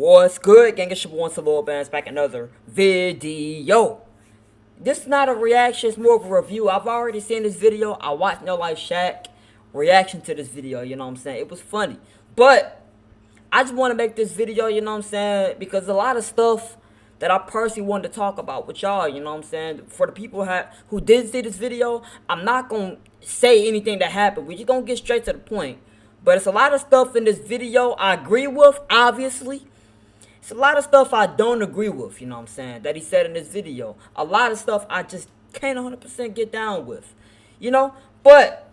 What's good, gang? It's your boy Soulja Bands back another video. This is not a reaction, it's more of a review. I've already seen this video. I watched No Life Shaq reaction to this video, you know what I'm saying? It was funny. But I just want to make this video, you know what I'm saying? Because a lot of stuff that I personally wanted to talk about with y'all, you know what I'm saying? For the people who did see this video, I'm not going to say anything that happened. We're just going to get straight to the point. But it's a lot of stuff in this video I agree with, obviously. It's a lot of stuff I don't agree with, you know what I'm saying, that he said in this video. A lot of stuff I just can't 100% get down with, you know. But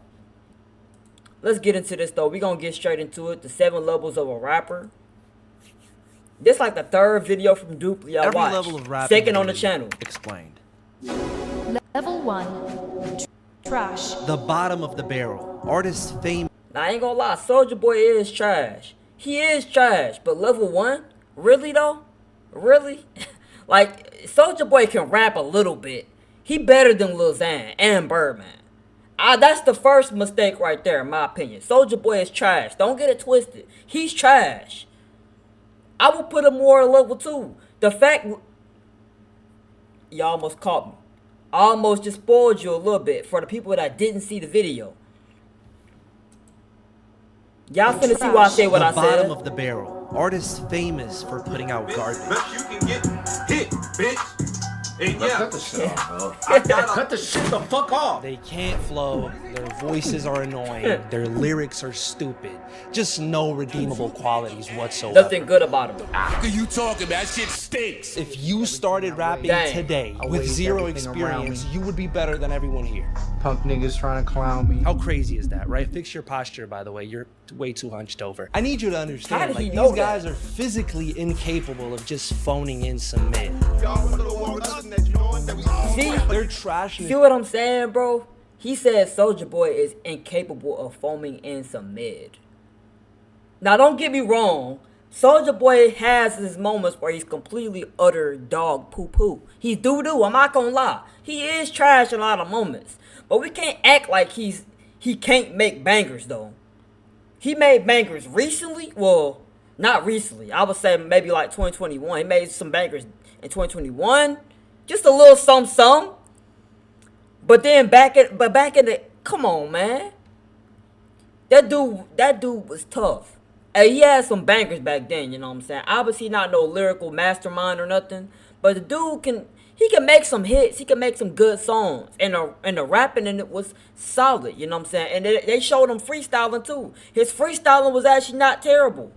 let's get into this, though. We're going to get straight into it. The 7 levels of a rapper. This like the 3rd video from Dupli I watched. Level of rapping 2nd on the channel. Explained. Level 1. Trash. The bottom of the barrel. Artist fame. Now, I ain't gonna lie. Soulja Boy is trash. He is trash. But level 1? Really, though? Really? Like, Soulja Boy can rap a little bit. He better than Lil Xan and Birdman. That's the first mistake right there, in my opinion. Soulja Boy is trash. Don't get it twisted. He's trash. I would put him more at level 2. The fact... Y'all almost caught me. I almost just spoiled you a little bit for the people that didn't see the video. Y'all finna see why I say what I said. The bottom of the barrel. Artists famous for putting out garbage. But you can get hit, bitch. And yeah, cut the shit off, bro. Cut the shit the fuck off. They can't flow. Their voices are annoying. Their lyrics are stupid. Just no redeemable qualities whatsoever. Nothing good about him. After you talking, that shit stinks. If you started rapping today with zero experience, you would be better than everyone here. Punk niggas trying to clown me. How crazy is that, right? Fix your posture, by the way. You're way too hunched over. I need you to understand, like, these guys are physically incapable of just phoning in some mid. See? They're trash. See what I'm saying, bro? He said Soulja Boy is incapable of foaming in some mid. Now, don't get me wrong. Soulja Boy has his moments where he's completely utter dog poo-poo. He's doo-doo, I'm not gonna lie. He is trash in a lot of moments. But we can't act like he can't make bangers, though. He made bangers recently. Well, not recently. I would say maybe like 2021. He made some bangers in 2021. Just a little some. But then back in the, come on, man. That dude was tough. Hey, he had some bangers back then, you know what I'm saying? Obviously not no lyrical mastermind or nothing. But the dude can make some hits. He can make some good songs. And the rapping in it was solid, you know what I'm saying? And they showed him freestyling too. His freestyling was actually not terrible.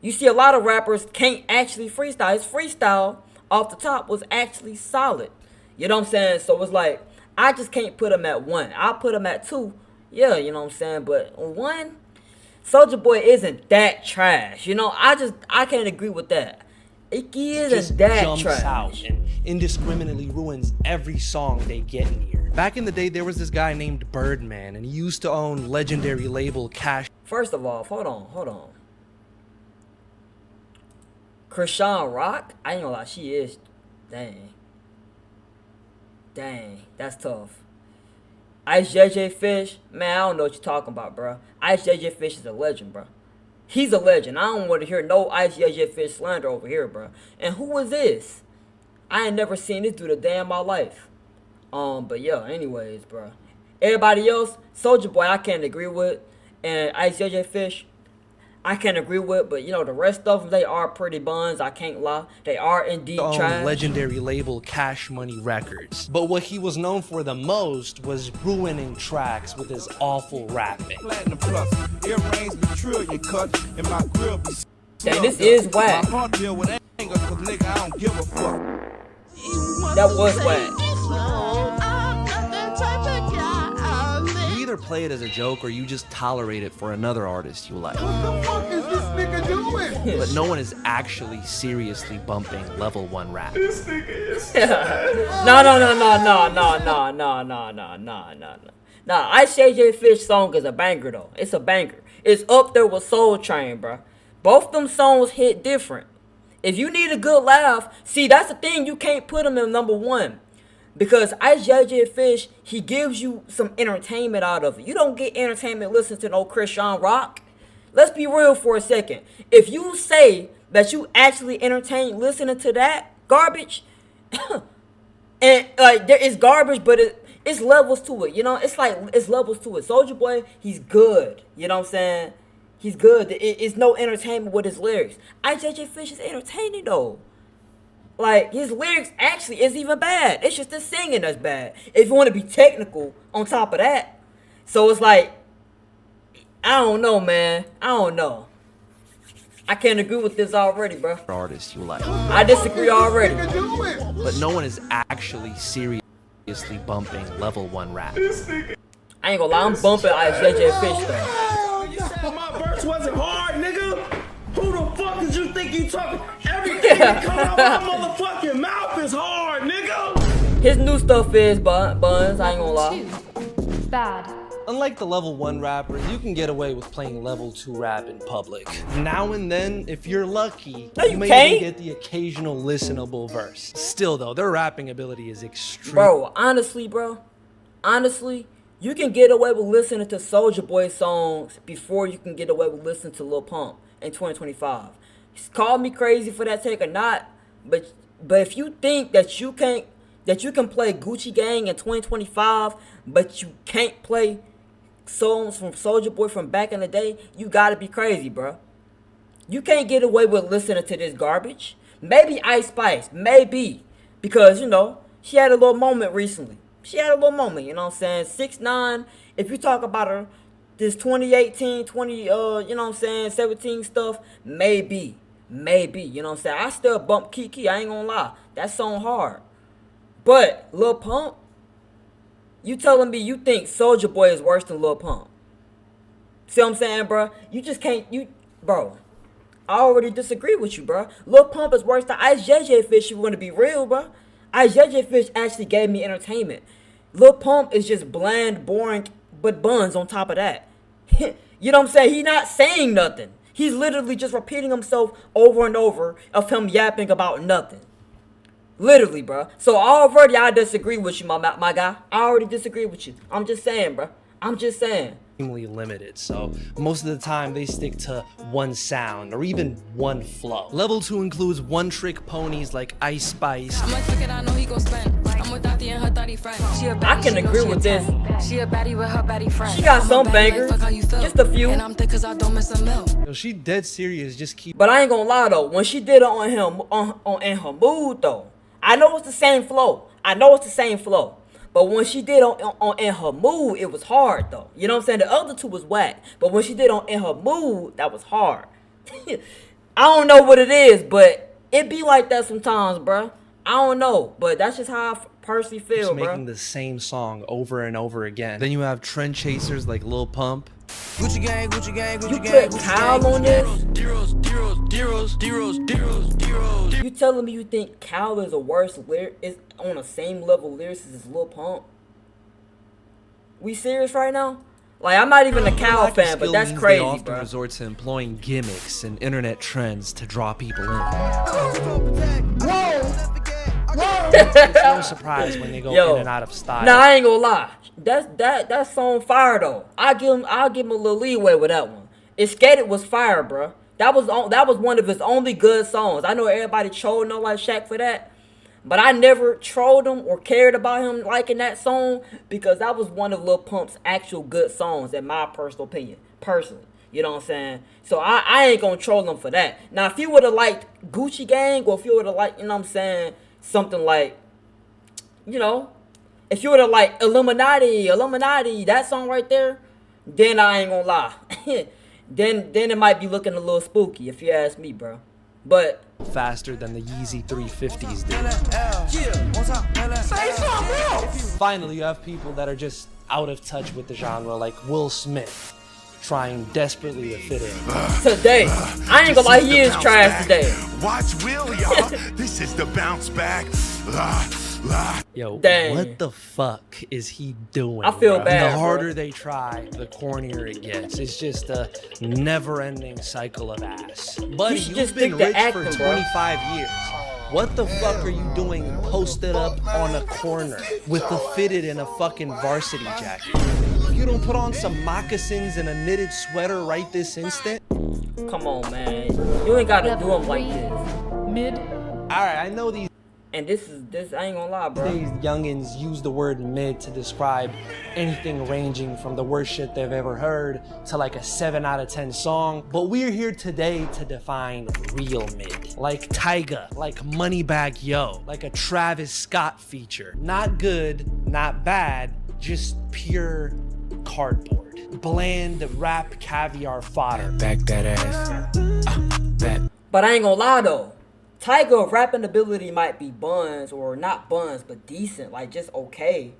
You see a lot of rappers can't actually freestyle. His freestyle off the top was actually solid. You know what I'm saying? So it's like, I just can't put him at 1. I'll put him at 2. Yeah, you know what I'm saying? But 1, Soulja Boy isn't that trash. You know, I can't agree with that. He isn't that trash. Out and indiscriminately ruins every song they get near. Back in the day, there was this guy named Birdman, and he used to own legendary label Cash. First of all, hold on. Krishan Rock? I ain't gonna lie, she is. Dang, that's tough. Ice JJ Fish, man, I don't know what you're talking about, bro. Ice JJ Fish is a legend, bro. He's a legend. I don't want to hear no Ice JJ Fish slander over here, bro. And who is this? I ain't never seen this dude a day in my life. But yeah, anyways, bro. Everybody else, Soulja Boy, I can't agree with. And Ice JJ Fish, I can't agree with, but you know, the rest of them, they are pretty buns, I can't lie. They are indeed trash. Legendary label Cash Money Records. But what he was known for the most was ruining tracks with his awful rapping. Dang, this is whack. That was whack. You either play it as a joke or you just tolerate it for another artist you like. What the fuck is this nigga doing? But no one is actually seriously bumping level 1 rap. This nigga is No. Nah, Ice JJ Fish song is a banger though. It's a banger. It's up there with Soul Train, bro. Both them songs hit different. If you need a good laugh, see, that's the thing, you can't put them in number 1. Because Ice JJ Fish, he gives you some entertainment out of it. You don't get entertainment listening to no Krishan Rock. Let's be real for a second. If you say that you actually entertain listening to that garbage. And like there is garbage, but it's levels to it. You know, it's like it's levels to it. Soulja Boy, he's good. You know what I'm saying? He's good. It's no entertainment with his lyrics. IJJ Fish is entertaining though. Like his lyrics actually is even bad. It's just the singing that's bad. If you want to be technical on top of that, so it's like I don't know, man. I don't know. I can't agree with this already, bro. Artist you like. I disagree already. But no one is actually seriously bumping level 1 rap. I ain't gonna lie, I'm bumping IJJ Fish though. You said my verse wasn't hard, nigga. Who the fuck did you think you talking? Everything that come out my motherfucking mouth is hard, nigga. His new stuff is buns. I ain't gonna lie. 2. Bad. Unlike the level 1 rappers, you can get away with playing level 2 rap in public. Now and then, if you're lucky, no, you may can't. even get the occasional listenable verse. Still though, their rapping ability is extreme. Bro, honestly, you can get away with listening to Soulja Boy songs before you can get away with listening to Lil Pump in 2025. Call me crazy for that take or not, but if you think that you can play Gucci Gang in 2025, but you can't play songs from Soulja Boy from back in the day, you gotta be crazy, bro. You can't get away with listening to this garbage. Maybe Ice Spice, maybe, because you know she had a little moment recently. She had a little moment, you know what I'm saying? 6ix9ine, if you talk about her, this 2018, you know what I'm saying, 17 stuff, maybe, you know what I'm saying? I still bump Kiki, I ain't gonna lie. That song hard. But Lil Pump, you telling me you think Soulja Boy is worse than Lil Pump? See what I'm saying, bro? You just can't, bro. I already disagree with you, bro. Lil Pump is worse than IJJ Fish if you want to be real, bro. IJJ Fish actually gave me entertainment. Lil Pump is just bland, boring, but buns on top of that. You know what I'm saying? He not saying nothing. He's literally just repeating himself over and over of him yapping about nothing. Literally, bro. So already I disagree with you, my guy. I already disagree with you. I'm just saying, bro. I'm just saying. Limited, so most of the time they stick to one sound or even one flow. Level 2 includes one-trick ponies like Ice Spice. I can agree with this. She got some bangers, just a few. Yo, she dead serious, just keep. But I ain't gonna lie though, when she did it on him, on In Her Mood though, I know it's the same flow. But when she did on In Her Mood, it was hard though. You know what I'm saying? The other two was whack. But when she did on In Her Mood, that was hard. I don't know what it is, but it be like that sometimes, bro. I don't know, but that's just how I personally feel, bro. Making the same song over and over again. Then you have trend chasers like Lil Pump. Gucci gang, Gucci gang, Gucci gang. You put Kyle on this? You telling me you think Kyle is a worse is on the same level lyricist as Lil Pump? We serious right now? Like, I'm not even a Kyle fan, but that's crazy, they often bro. resort to employing gimmicks and internet trends to draw people in. It's no surprise when they go in and out of style. Nah, I ain't gonna lie. That song fire though. I'll give him a little leeway with that one. Skated was fire, bro. That was one of his only good songs. I know everybody trolled No Like Shaq for that, but I never trolled him or cared about him liking that song because that was one of Lil Pump's actual good songs, in my personal opinion. Personally, you know what I'm saying? So I ain't gonna troll him for that. Now, if you would have liked Gucci Gang, or if you would have liked, you know what I'm saying, something like, you know, if you would have liked Illuminati, that song right there, then I ain't gonna lie. then it might be looking a little spooky if you ask me, bro. But faster than the Yeezy 350s did. Finally, you have people that are just out of touch with the genre, like Will Smith, trying desperately to fit in. Today, I ain't gonna lie, he is trash today. Watch Will, y'all. This is the bounce back. Yo, dang. What the fuck is he doing? I feel bad. The harder they try, the cornier it gets. It's just a never-ending cycle of ass. Buddy, you've been rich for 25 years. What the fuck are you doing posted up on a corner with a fitted and a fucking varsity jacket? You don't put on some moccasins and a knitted sweater right this instant? Come on, man. You ain't gotta do them like this. Mid. Alright, I know these And this, I ain't gonna lie, bro. These youngins use the word mid to describe anything ranging from the worst shit they've ever heard to like a 7 out of 10 song. But we're here today to define real mid. Like Tyga, like Moneybag Yo, like a Travis Scott feature. Not good, not bad, just pure cardboard. Bland rap caviar fodder. Back that ass. Back. But I ain't gonna lie though. Tyga rapping ability might be buns, or not buns, but decent, like just okay.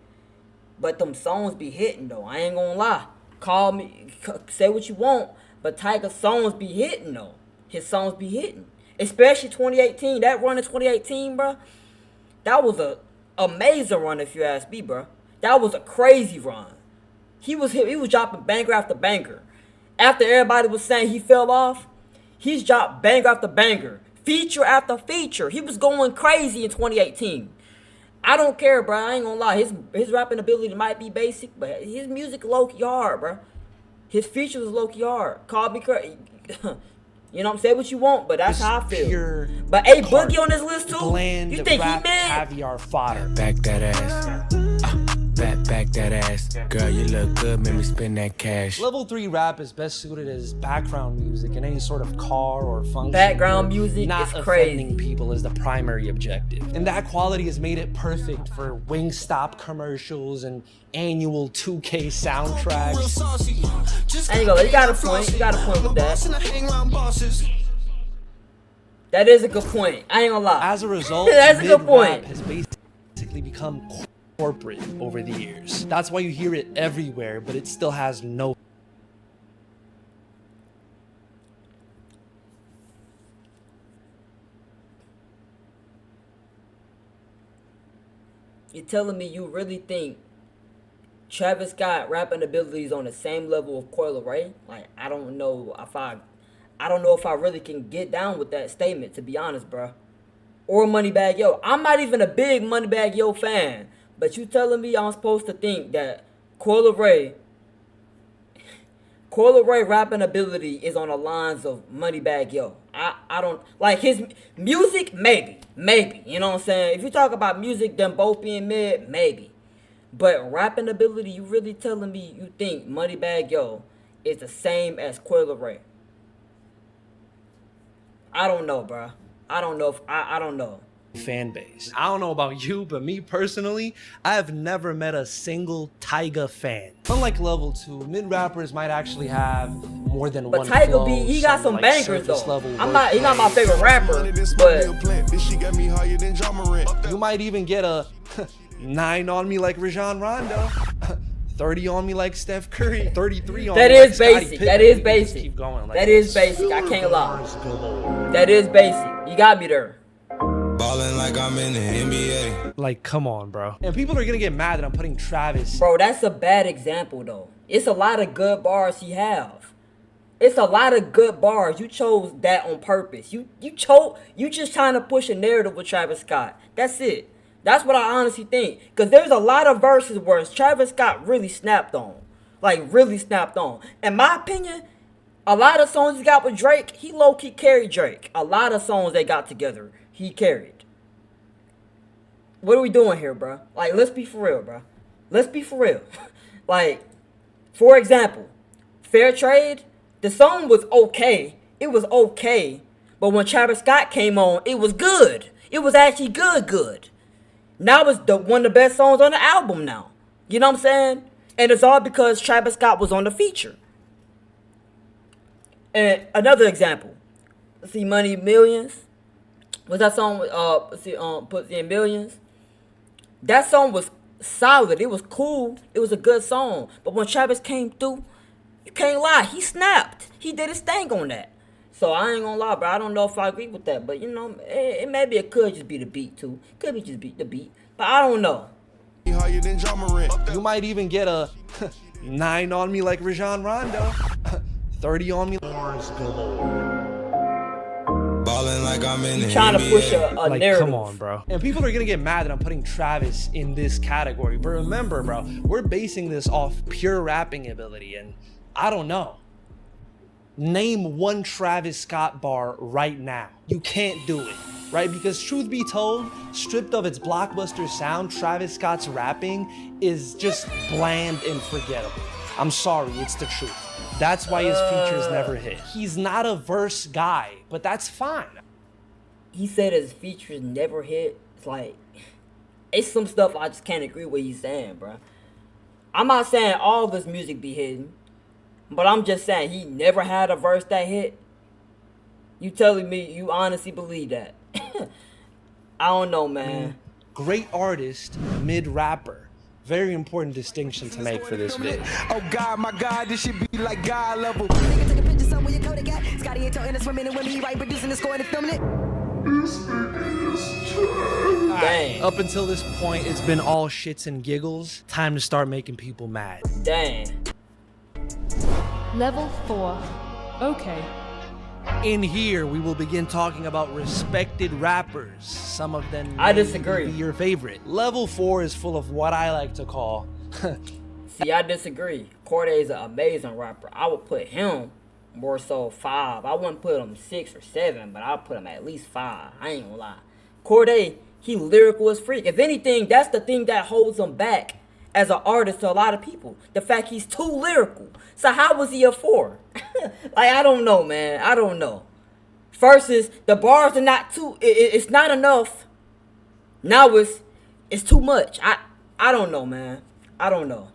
But them songs be hitting though. I ain't gonna lie. Call me, say what you want, but Tyga's songs be hitting though. His songs be hitting, especially 2018. That run in 2018, bro. That was a amazing run if you ask me, bro. That was a crazy run. He was dropping banger after banger. After everybody was saying he fell off, he's dropped banger after banger. Feature after feature. He was going crazy in 2018. I don't care, bro. I ain't gonna lie. His rapping ability might be basic, but his music low-key hard, bro. His features was low-key hard. Call me crazy. You know what I'm saying? What you want, but that's how I feel. But A Boogie on this list too? Bland You think he mad? Caviar fodder. Back that ass. Back that ass. Girl, you look good, make me spend that cash. Level 3 rap is best suited as background music in any sort of car or function. Background music not is offending crazy. people is the primary objective. And that quality has made it perfect for Wingstop commercials and annual 2K soundtracks. I ain't gonna lie. You got a point. You got a point with that. That is a good point. I ain't gonna lie. As a result, that's a good point. mid-rap has basically become corporate over the years. That's why you hear it everywhere, but it still has no. You're telling me you really think Travis Scott rapping abilities on the same level of Coil Ray? Like, I don't know if I really can get down with that statement, to be honest, bro. Or Moneybag Yo. I'm not even a big Moneybag Yo fan, but you telling me I'm supposed to think that Coil Ray rapping ability is on the lines of Moneybag Yo? I don't like his music, maybe, you know what I'm saying? If you talk about music, them both being mid, maybe. But rapping ability, you really telling me you think Moneybag Yo is the same as Coil Ray? I don't know, bro. I don't know if I don't know. Fan base. I don't know about you, but me personally, I have never met a single Tyga fan. Unlike level 2, mid rappers might actually have more than but one Tyga flow, he got some like bangers though. He's not my wordplay. favorite rapper, but You might even get a 9 on me like Rajon Rondo, 30 on me like Steph Curry, 33 on that me is like Scottie basic. Pippen. That is You can just basic. keep going like That this. is basic. I can't lie. That is basic. You got me there. Ballin' like I'm in the NBA. Like, come on, bro. And people are gonna get mad that I'm putting Travis. Bro, that's a bad example though. It's a lot of good bars he have. It's a lot of good bars. You chose that on purpose. You just trying to push a narrative with Travis Scott. That's it. That's what I honestly think. Because there's a lot of verses where Travis Scott really snapped on. Like, really snapped on. In my opinion, a lot of songs he got with Drake, he low-key carried Drake. A lot of songs they got together, he carried. What are we doing here, bro? Like, let's be for real, bro. Let's be for real. Like, for example, Fair Trade, the song was okay. It was okay. But when Travis Scott came on, it was good. It was actually good. Now it's one of the best songs on the album now. You know what I'm saying? And it's all because Travis Scott was on the feature. And another example. Let's see, Money Millions. Was that song Put in Millions? That song was solid. It was cool. It was a good song. But when Travis came through, you can't lie. He snapped. He did his thing on that. So I ain't gonna lie, bro. I don't know if I agree with that. But, you know, maybe it could just be the beat, too. Could be just be the beat. But I don't know. You might even get a 9 on me like Rajon Rondo, 30 on me. Ballin' like I'm in the You trying to push a Like, narrative. come on, bro. And people are gonna get mad that I'm putting Travis in this category. But remember, bro, we're basing this off pure rapping ability, and I don't know. Name one Travis Scott bar right now. You can't do it, right? Because truth be told, stripped of its blockbuster sound, Travis Scott's rapping is just bland and forgettable. I'm sorry, it's the truth. That's why his features never hit. He's not a verse guy, but that's fine. He said his features never hit. It's like, it's some stuff I just can't agree with he's saying, bro. I'm not saying all of his music be hitting, but I'm just saying he never had a verse that hit. You telling me you honestly believe that? I don't know, man. Great artist, mid-rapper. Very important distinction to make for this vid. Oh God, my God, this should be like God level. Nigga took a picture somewhere you Kodak at. Scotty ain't talking to swimming and when he right producing the score and filming it. Dang. Up until this point, it's been all shits and giggles. Time to start making people mad. Dang. Level 4. Okay. In here, we will begin talking about respected rappers. Some of them I may disagree. be your favorite. Level 4 is full of what I like to call... See, I disagree. Cordae is an amazing rapper. I would put him more so 5. I wouldn't put him 6 or 7, but I'll put him at least 5. I ain't gonna lie. Cordae, he lyrical as freak. If anything, that's the thing that holds him back as an artist to a lot of people. The fact he's too lyrical. So how was he a 4? Like, I don't know, man. I don't know. Versus, the bars are not too... It's not enough. Now it's too much. I don't know, man. I don't know.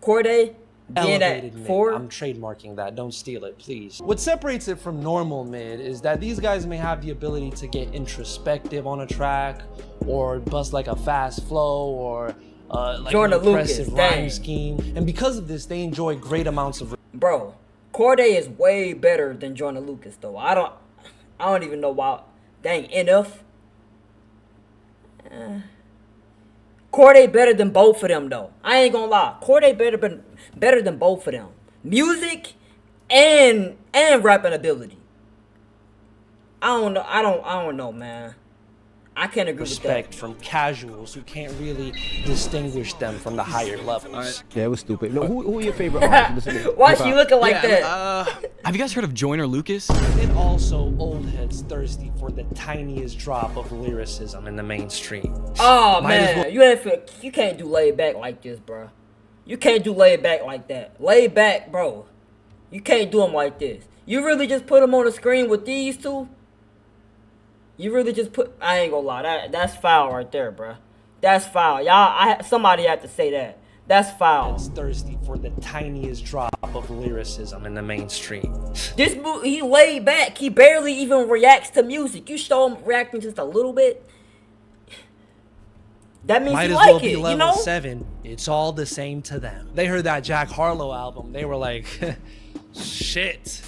Cordae, being at 4... I'm trademarking that. Don't steal it, please. What separates it from normal mid is that these guys may have the ability to get introspective on a track, or bust like a fast flow, or like Jordan an impressive Lucas, rhyme dang. scheme. And because of this, they enjoy great amounts of... Bro, Cordae is way better than Jordan Lucas, though. I don't even know why. Dang, enough. Cordae better than both of them, though. I ain't gonna lie. Cordae better than both of them. Music and rapping ability. I don't know. I don't know, man. I can't agree with that. respect from casuals who can't really distinguish them from the higher levels. Yeah, it was stupid. No, who are your favorite artists? Why she looking like that? Have you guys heard of Joyner Lucas? And also, old heads thirsty for the tiniest drop of lyricism in the mainstream. Oh man, you can't do laid back like this, bro. You can't do laid back like that. Laid back, bro. You can't do them like this. You really just put them on the screen with these two? You really just put... I ain't gonna lie. That's foul right there, bro. That's foul. Y'all, somebody had to say that. That's foul. Heads thirsty for the tiniest drop of lyricism in the mainstream. This he laid back. He barely even reacts to music. You show him reacting just a little bit, that means Might he as like well it, be level you know? 7. It's all the same to them. They heard that Jack Harlow album. They were like, shit.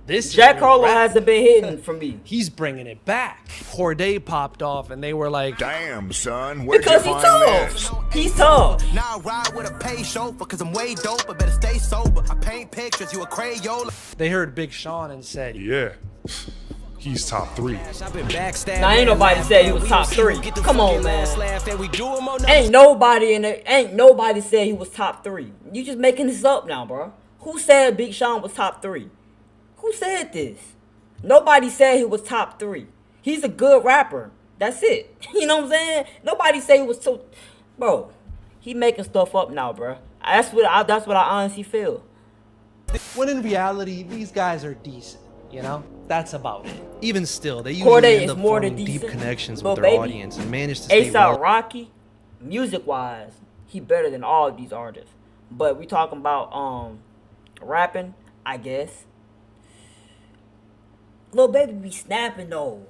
This Jack is Harlow rap. hasn't been hitting for me. He's bringing it back. Cordae popped off and they were like, damn, son, where'd Because you he's find tough. this? He's tough. Now I ride with a paid chauffeur cause I'm way dope. I better stay sober. I paint pictures, you a Crayola. they heard Big Sean and said, Yeah, he's top 3. Now ain't nobody said he was top 3. Come on, man. Ain't nobody said he was top 3. You just making this up now, bro. Who said Big Sean was top 3? Who said this? Nobody said he was top 3. He's a good rapper. That's it. You know what I'm saying? Nobody said he was so... Bro, he making stuff up now, bro. That's what I honestly feel. when in reality, these guys are decent, you know? That's about it. Even still, they Cordae usually end is up more than forming deep decent, connections but with their baby, audience and manage to stay A$AP Rocky, music-wise, he better than all of these artists. But we talking about rapping, I guess. Lil Baby be snapping though.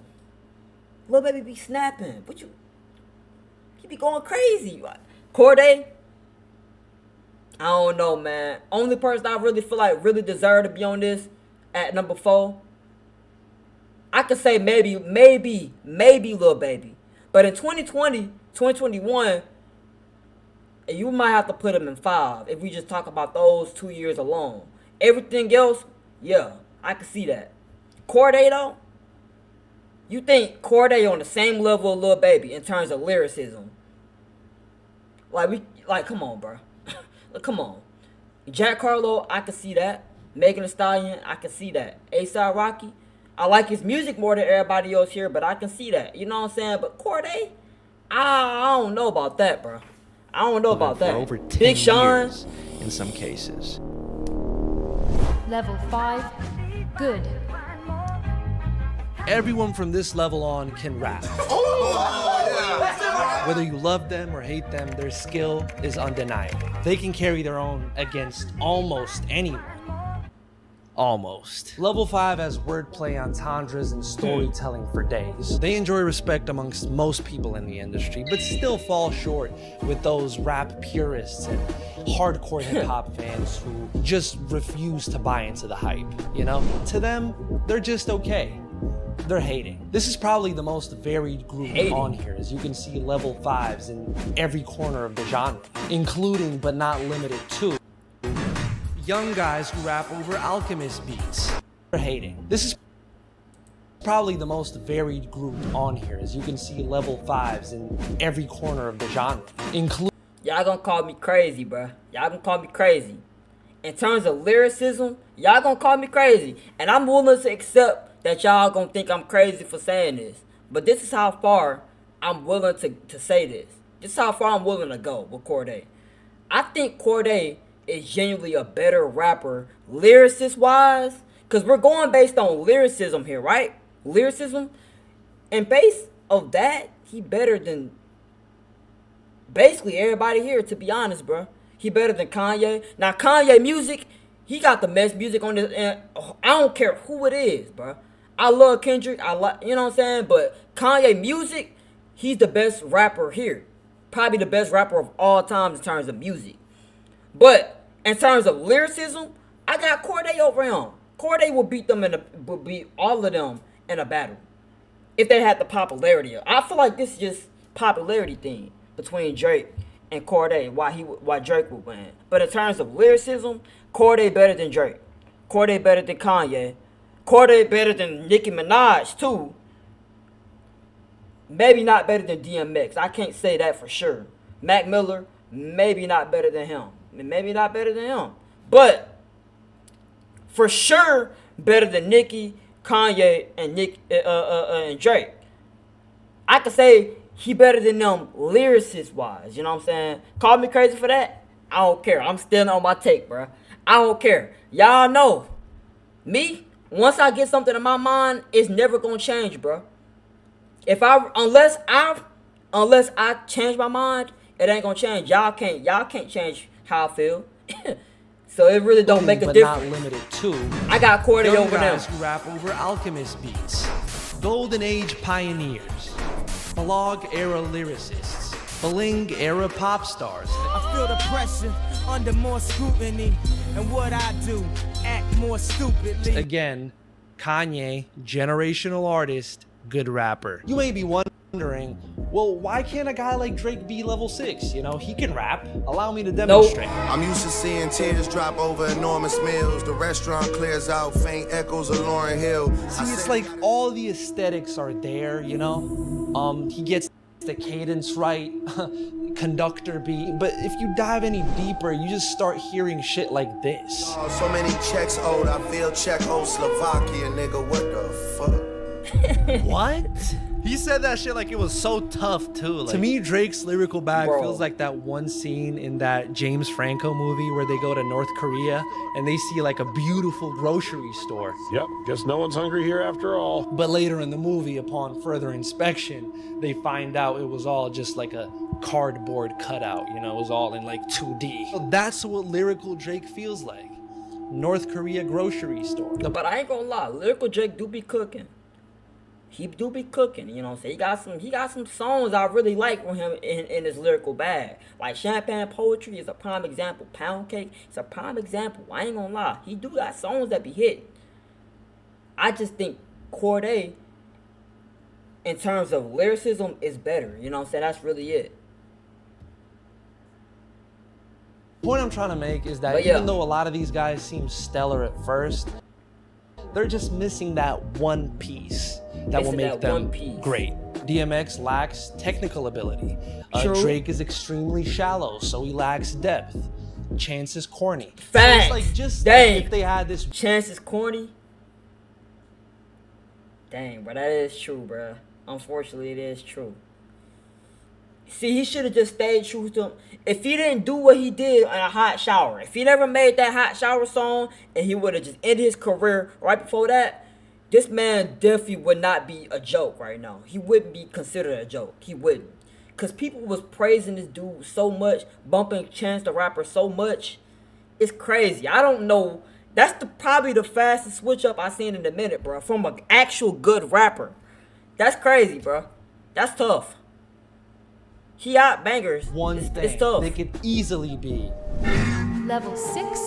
Lil Baby be snapping. He be going crazy. Cordae, I don't know, man. Only person I really feel like really deserve to be on this at number 4. I could say maybe Lil Baby. But in 2020, 2021, you might have to put him in 5 if we just talk about those 2 years alone. Everything else, yeah, I can see that. Cordae though, you think Cordae on the same level of Lil Baby in terms of lyricism? Like come on, bro. Come on. Jack Harlow, I can see that. Megan Thee Stallion, I can see that. A$AP Rocky, I like his music more than everybody else here, but I can see that. You know what I'm saying? But Cordae, I don't know about that, bro. I don't know about that. For over 10 Big Sean, years in some cases. Level 5. Good. Everyone from this level on can rap. Whether you love them or hate them, their skill is undeniable. They can carry their own against almost anyone. Almost. Level 5 has wordplay, entendres, and storytelling for days. They enjoy respect amongst most people in the industry, but still fall short with those rap purists and hardcore hip-hop fans who just refuse to buy into the hype, you know? To them, they're just okay. They're hating. This is probably the most varied group on here, as you can see level 5s in every corner of the genre, including but not limited to young guys who rap over Alchemist beats. They're hating. This is probably the most varied group on here, as you can see level 5s in every corner of the genre, including... Y'all gonna call me crazy, bruh. Y'all gonna call me crazy. In terms of lyricism, y'all gonna call me crazy. And I'm willing to accept that y'all gonna think I'm crazy for saying this. But this is how far I'm willing to say this. This is how far I'm willing to go with Cordae. I think Cordae is genuinely a better rapper lyricist wise, because we're going based on lyricism here, right? Lyricism, and based of that, he better than basically everybody here, to be honest, bro. He better than Kanye. Now Kanye music, he got the best music on this, and I don't care who it is, bro. I love Kendrick, I like, you know what I'm saying, but Kanye music, he's the best rapper here, probably the best rapper of all time in terms of music. But in terms of lyricism, I got Cordae over him. Cordae will beat all of them in a battle if they had the popularity. I feel like this is just popularity thing between Drake and Cordae, why Drake would win. But in terms of lyricism, Cordae better than Drake. Cordae better than Kanye. Cordae better than Nicki Minaj too. Maybe not better than DMX. I can't say that for sure. Mac Miller, maybe not better than him. Maybe not better than him. But for sure better than Nicki, Kanye, and Drake. I could say he better than them lyricist wise. You know what I'm saying? Call me crazy for that. I don't care. I'm still on my take, bro. I don't care. Y'all know me. Once I get something in my mind, it's never gonna change, bro. Unless I change my mind, it ain't gonna change. Y'all can't change how I feel. So it really don't make a difference. Not limited to. I got Cordae over them. Guys who rap over Alchemist beats. Golden Age pioneers. Blog era lyricists. Bling era pop stars. I feel the pressure under more scrutiny, and what I do, act more stupidly. Again, Kanye, generational artist, good rapper. You may be wondering, well, why can't a guy like Drake be level 6? You know, he can rap. Allow me to demonstrate. Nope. I'm used to seeing tears drop over enormous meals. The restaurant clears out faint echoes of Lauryn Hill. See, it's like all the aesthetics are there, you know? He gets the cadence right, conductor beat, but if you dive any deeper, you just start hearing shit like this. Oh, so many checks owed, I feel Czechoslovakia, nigga, what the fuck? What? He said that shit like it was so tough too. Like, to me, Drake's lyrical bag feels like that one scene in that James Franco movie where they go to North Korea and they see like a beautiful grocery store. Yep, guess no one's hungry here after all. But later in the movie, upon further inspection, they find out it was all just like a cardboard cutout, you know, it was all in like 2D. So that's what lyrical Drake feels like. North Korea grocery store. No, but I ain't gonna lie, lyrical Drake do be cooking. He do be cooking, you know what I'm saying? He got some songs I really like from him in his lyrical bag. Like Champagne Poetry is a prime example. Pound Cake is a prime example. I ain't gonna lie. He do got songs that be hitting. I just think Cordae, in terms of lyricism, is better. You know what I'm saying? That's really it. The point I'm trying to make is that even though a lot of these guys seem stellar at first, they're just missing that one piece that will make them great. DMX lacks technical ability. Drake is extremely shallow, so he lacks depth. Chance is corny. Facts. So it's like just Dang. if they had this. Chance is corny. Dang, bro, that is true, bro. Unfortunately, it is true. See, he should have just stayed true to him. If he didn't do what he did in a hot shower, if he never made that hot shower song and he would have just ended his career right before that, this man definitely would not be a joke right now. He wouldn't be considered a joke. He wouldn't. Because people was praising this dude so much, bumping Chance the Rapper so much. It's crazy. I don't know. That's probably the fastest switch up I've seen in a minute, bro. From an actual good rapper. That's crazy, bro. That's tough. He out bangers. It's tough. They could easily be Level 6,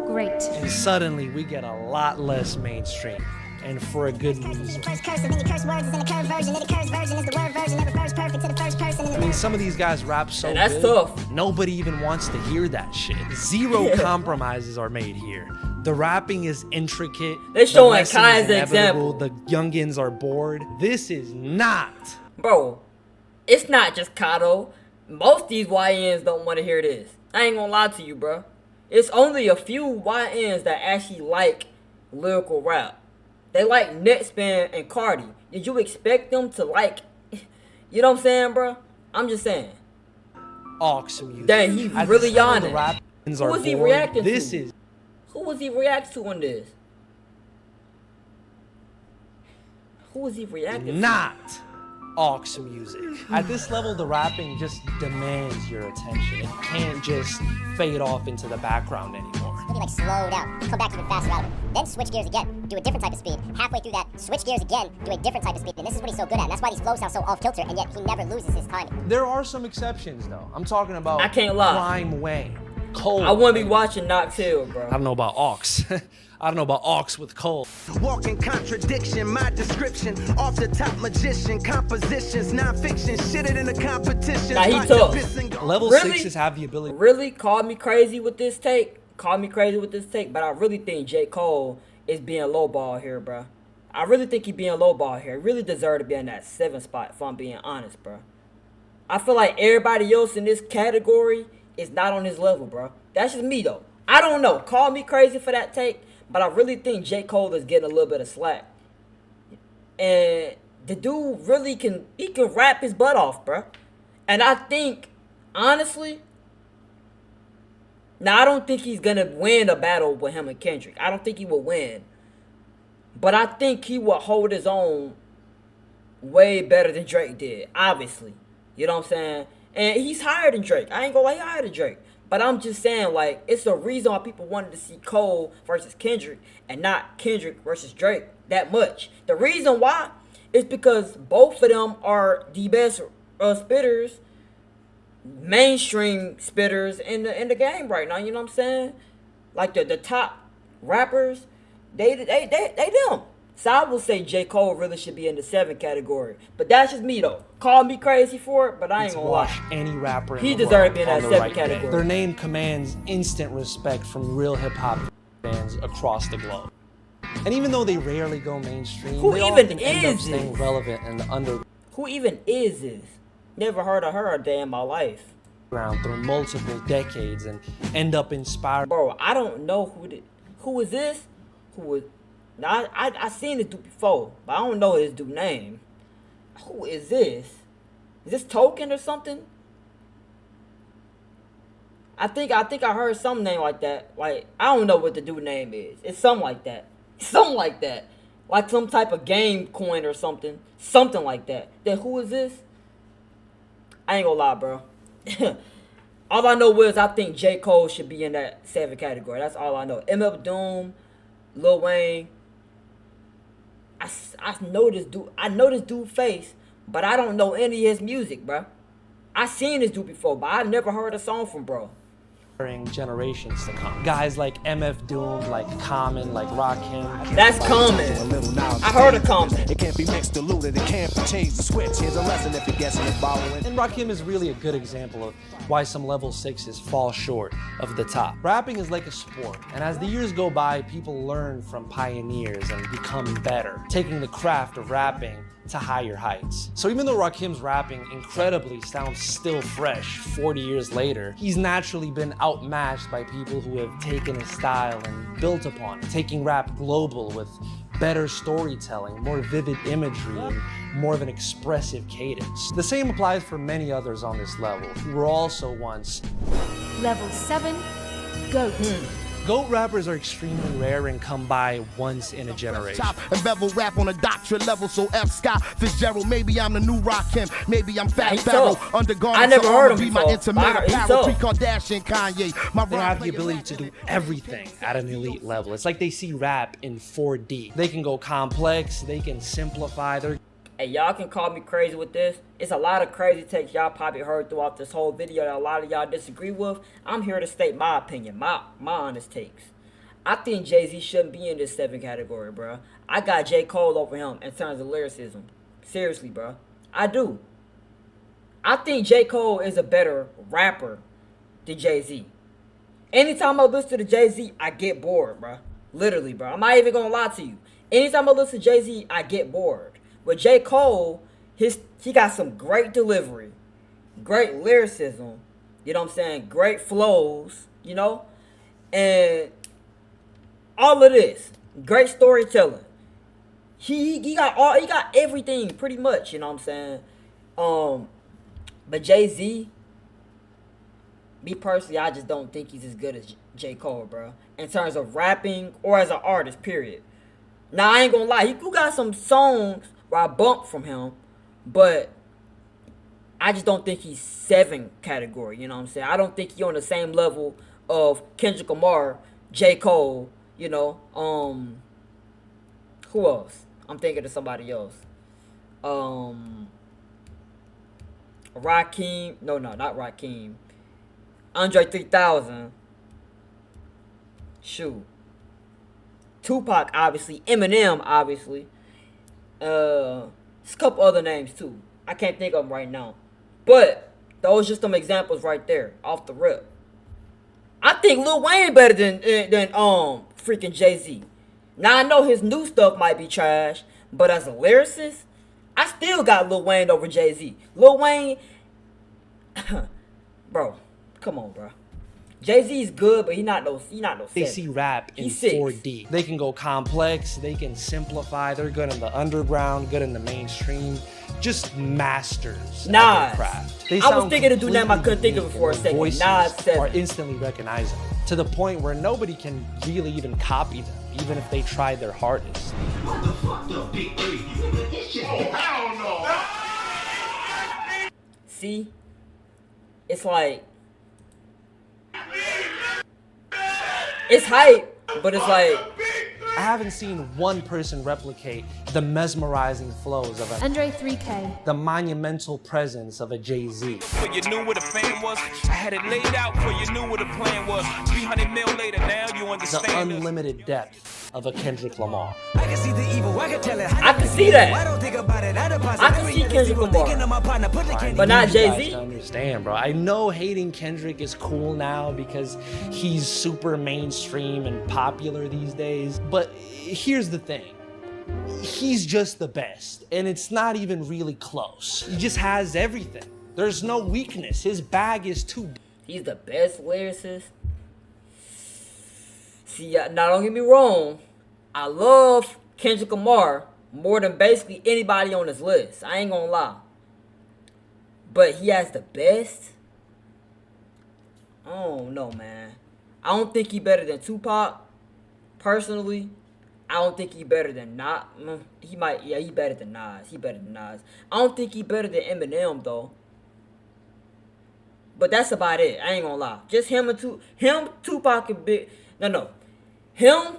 great. And suddenly we get a lot less mainstream. And for a good reason. I mean, some of these guys rap so that's good, tough. Nobody even wants to hear that shit. Zero compromises are made here. The rapping is intricate. They're showing lesson Kai is as an inevitable. example. The youngins are bored. This is not. Bro, it's not just Kato. Most of these YNs don't want to hear this. I ain't gonna lie to you, bro. It's only a few YNs that actually like lyrical rap. They like Netspan and Cardi. Did you expect them to like, you know what I'm saying, bro? I'm just saying. Aux music. Dang, he really yawning. Who was he reacting this to? Is Who was he reacting to on this? Who was he reacting to? not aux music. At this level, the rapping just demands your attention. It can't just fade off into the background anymore. Maybe like slow down, come back even faster out of it. Then switch gears again, do a different type of speed. Halfway through that, switch gears again, do a different type of speed. And this is what he's so good at. And that's why these flows sound so off kilter, and yet he never loses his timing. There are some exceptions though. I'm talking about I can't lie. Prime Wayne, Cole. I wouldn't be watching Knox Hill, bro. I don't know about aux. I don't know about aux with Cole. Walking contradiction, my description. Off the top magician, compositions, non-fiction, shit it in the competition. Nah, he tough. Level Really? 6s have the ability. Really called me crazy with this take. Called me crazy with this take. But I really think J. Cole is being lowball here, bro. I really think he's being lowball here. He really deserve to be in that 7th spot, if I'm being honest, bro. I feel like everybody else in this category is not on his level, bro. That's just me, though. I don't know. Call me crazy for that take. But I really think J. Cole is getting a little bit of slack. And the dude really can rap his butt off, bro. And I think, honestly, now I don't think he's going to win a battle with him and Kendrick. I don't think he will win. But I think he will hold his own way better than Drake did, obviously. You know what I'm saying? And he's higher than Drake. I ain't gonna lie, he's higher than Drake. But I'm just saying, like, it's the reason why people wanted to see Cole versus Kendrick and not Kendrick versus Drake that much. The reason why is because both of them are the best spitters, mainstream spitters in the game right now. You know what I'm saying? Like the top rappers, they them. So I will say J. Cole really should be in the 7 category. But that's just me, though. Call me crazy for it, but I ain't gonna lie. Any rapper he deserves to be in that 7 category. Their name commands instant respect from real hip-hop fans across the globe. And even though they rarely go mainstream, who they even often end up is staying this? relevant in the underground. Who even is this? Never heard of her a day in my life. Through multiple decades and end up inspired. Bro, I don't know who is this? Who is... Now, I seen this dude before, but I don't know his dude name. Who is this? Is this Token or something? I think I heard some name like that. Like, I don't know what the dude name is. It's something like that. Something like that. Like some type of game coin or something. Something like that. Then who is this? I ain't gonna lie, bro. All I know is I think J. Cole should be in that 7 category. That's all I know. MF Doom, Lil Wayne. I know this dude. I know this dude face, but I don't know any of his music, bro. I seen this dude before, but I never heard a song from bro. Generations to come. Guys like MF Doom, like Common, like Rakim. That's Common. I heard of Common. It can't be mixed, diluted, it can't be changed the switch. Here's a lesson if you're guessing and following. And Rakim is really a good example of why some level 6s fall short of the top. Rapping is like a sport, and as the years go by, people learn from pioneers and become better, taking the craft of rapping to higher heights. So even though Rakim's rapping incredibly sounds still fresh 40 years later, he's naturally been outmatched by people who have taken his style and built upon it, taking rap global with better storytelling, more vivid imagery, and more of an expressive cadence. The same applies for many others on this level, who were also once Level 7, GOAT. GOAT rappers are extremely rare and come by once in a generation. And bevel rap on a doctorate level, so F. Scott Fitzgerald. Maybe I'm the new Rakim, maybe I'm Fat Pharaoh. I never heard him my intimate apparel, before. Kardashian, Kanye. They have the ability to do everything at an elite level. It's like they see rap in 4D. They can go complex, they can simplify. Hey, y'all can call me crazy with this. It's a lot of crazy takes y'all probably heard throughout this whole video that a lot of y'all disagree with. I'm here to state my opinion, my honest takes. I think Jay-Z shouldn't be in this 7 category, bro. I got J. Cole over him in terms of lyricism. Seriously, bro. I do. I think J. Cole is a better rapper than Jay-Z. Anytime I listen to Jay-Z, I get bored, bro. Literally, bro. I'm not even gonna lie to you. Anytime I listen to Jay-Z, I get bored. But J. Cole, he got some great delivery, great lyricism, you know what I'm saying, great flows, you know, and all of this, great storytelling. He got everything pretty much, you know what I'm saying. But Jay-Z, me personally, I just don't think he's as good as J. Cole, bro, in terms of rapping or as an artist, period. Now, I ain't gonna lie, he got some songs where I bump from him, but I just don't think he's 7 category, you know what I'm saying? I don't think he's on the same level of Kendrick Lamar, J. Cole, you know, who else? I'm thinking of somebody else. Rakim, no, not Rakim. Andre 3000. Shoot. Tupac, obviously. Eminem, obviously. There's a couple other names too. I can't think of them right now. But those just some examples right there, off the rip. I think Lil Wayne better than freaking Jay-Z. Now I know his new stuff might be trash, but as a lyricist, I still got Lil Wayne over Jay-Z. Lil Wayne, bro, come on, bro. Jay-Z's good, but he not no They see rap in 4D. They can go complex, they can simplify, they're good in the underground, good in the mainstream. Just masters of their craft. I was thinking of doing that, but I couldn't think of it for a second. Voices Nas 7. are instantly recognizable, to the point where nobody can really even copy them, even if they tried their hardest. What the fuck up, Big 3? Oh, hell no! See? It's like, it's hype, but it's like, I haven't seen one person replicate the mesmerizing flows of Andre 3K. the monumental presence of a Jay-Z. For you knew what a fan was, I had it laid out for you knew what the plan was. 300 mil later, now you understand. The unlimited depth of a Kendrick Lamar. I can see the evil, I can tell it. I can see that. I don't think about it. I can see Kendrick Lamar, but not Jay-Z. Understand, bro. I know hating Kendrick is cool now because he's super mainstream and popular these days, but here's the thing. He's just the best, and it's not even really close. He just has everything. There's no weakness. His bag is too big. He's the best lyricist. See, now don't get me wrong. I love Kendrick Lamar more than basically anybody on this list. I ain't gonna lie. But he has the best? I don't know, man. I don't think he better than Tupac. Personally, I don't think he better than Nas. He might, yeah, he better than Nas. He better than Nas. I don't think he better than Eminem, though. But that's about it. I ain't gonna lie. Just him and Tupac and Big. No. Him,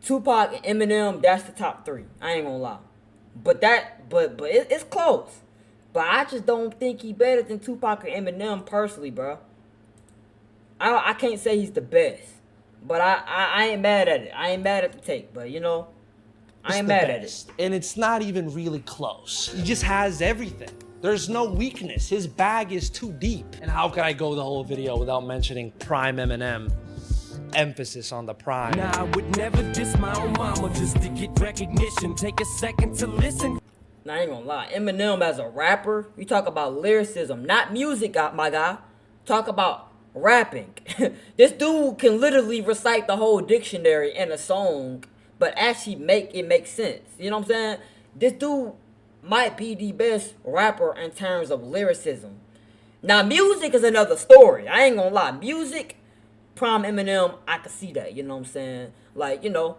Tupac, and Eminem. That's the top 3. I ain't gonna lie. But it's close. But I just don't think he better than Tupac or Eminem personally, bro. I can't say he's the best. But I ain't mad at it. I ain't mad at the take. But you know, I ain't mad at it. And it's not even really close. He just has everything. There's no weakness. His bag is too deep. And how could I go the whole video without mentioning Prime Eminem? Emphasis on the prime. Nah, I would never diss my own mama just to get recognition. Take a second to listen. I ain't gonna lie. Eminem as a rapper, you talk about lyricism, not music, my guy. Talk about rapping. This dude can literally recite the whole dictionary in a song, but actually make it make sense. You know what I'm saying? This dude might be the best rapper in terms of lyricism. Now, music is another story. I ain't gonna lie. Music, prime Eminem, I can see that. You know what I'm saying? Like, you know,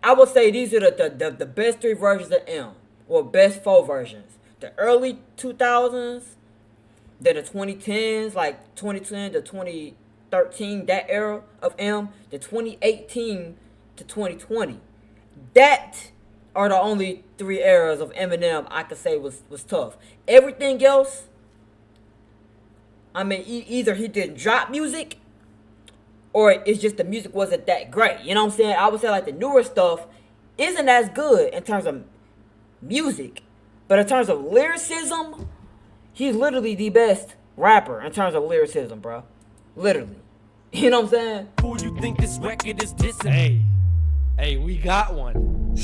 I would say these are the best 3 versions of M, or best 4 versions. The early 2000s, then the 2010s, like 2010 to 2013, that era of M, the 2018 to 2020. That are the only 3 eras of Eminem I could say was tough. Everything else, I mean, either he didn't drop music, or it's just the music wasn't that great. You know what I'm saying? I would say like the newer stuff isn't as good in terms of music, but in terms of lyricism, he's literally the best rapper in terms of lyricism, bro. Literally. You know what I'm saying? Who you think this record is dissing? Hey, we got one.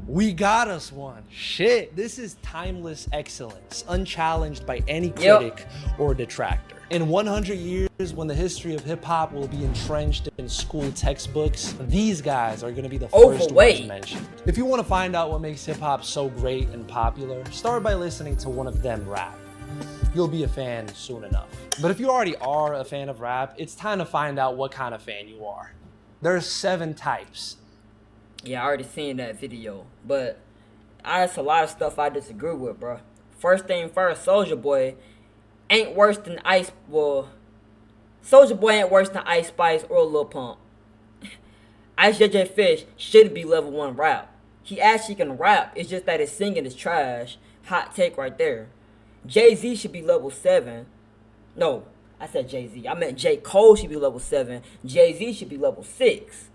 We got us one. Shit, this is timeless excellence, unchallenged by any critic or detractor. In 100 years, when the history of hip-hop will be entrenched in school textbooks, these guys are gonna be the first ones mentioned. If you wanna find out what makes hip-hop so great and popular, start by listening to one of them rap. You'll be a fan soon enough. But if you already are a fan of rap, it's time to find out what kind of fan you are. There's 7 types. Yeah, I already seen that video, but there's a lot of stuff I disagree with, bro. First thing first, Soulja Boy ain't worse than Soulja Boy ain't worse than Ice Spice or Lil Pump. Ice JJ Fish shouldn't be level 1 rap. He actually can rap, it's just that his singing is trash. Hot take right there. Jay-Z should be level 7. No, I said Jay-Z. I meant J. Cole should be level 7. Jay-Z should be level 6.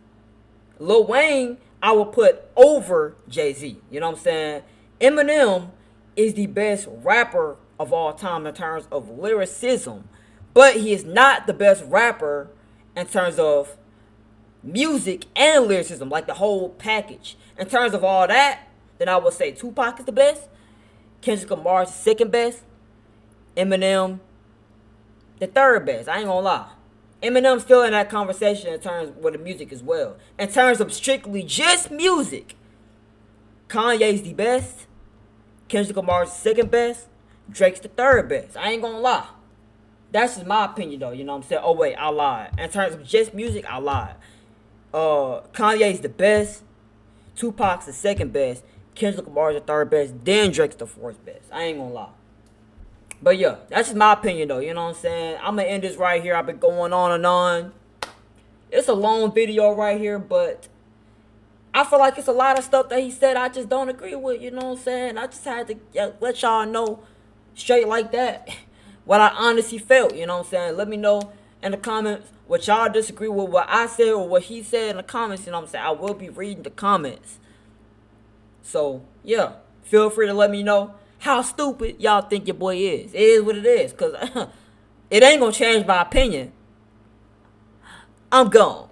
Lil Wayne, I will put over Jay-Z. You know what I'm saying? Eminem is the best rapper of all time in terms of lyricism. But he is not the best rapper in terms of music and lyricism, like the whole package. In terms of all that, then I would say Tupac is the best. Kendrick Lamar is the second best. Eminem, the third best. I ain't gonna lie. Eminem's still in that conversation in terms with the music as well. In terms of strictly just music, Kanye's the best. Kendrick Lamar's the second best. Drake's the third best. I ain't gonna lie. That's just my opinion though, you know what I'm saying? Oh wait, I lied. In terms of just music, I lied. Kanye's the best. Tupac's the second best. Kendrick Lamar's the third best. Then Drake's the fourth best. I ain't gonna lie. But yeah, that's just my opinion though, you know what I'm saying? I'm gonna end this right here. I've been going on and on. It's a long video right here, but I feel like it's a lot of stuff that he said I just don't agree with, you know what I'm saying? I just had to let y'all know straight like that what I honestly felt, you know what I'm saying? Let me know in the comments what y'all disagree with what I said or what he said in the comments, you know what I'm saying? I will be reading the comments. So, yeah, feel free to let me know how stupid y'all think your boy is. It is what it is, because it ain't going to change my opinion. I'm gone.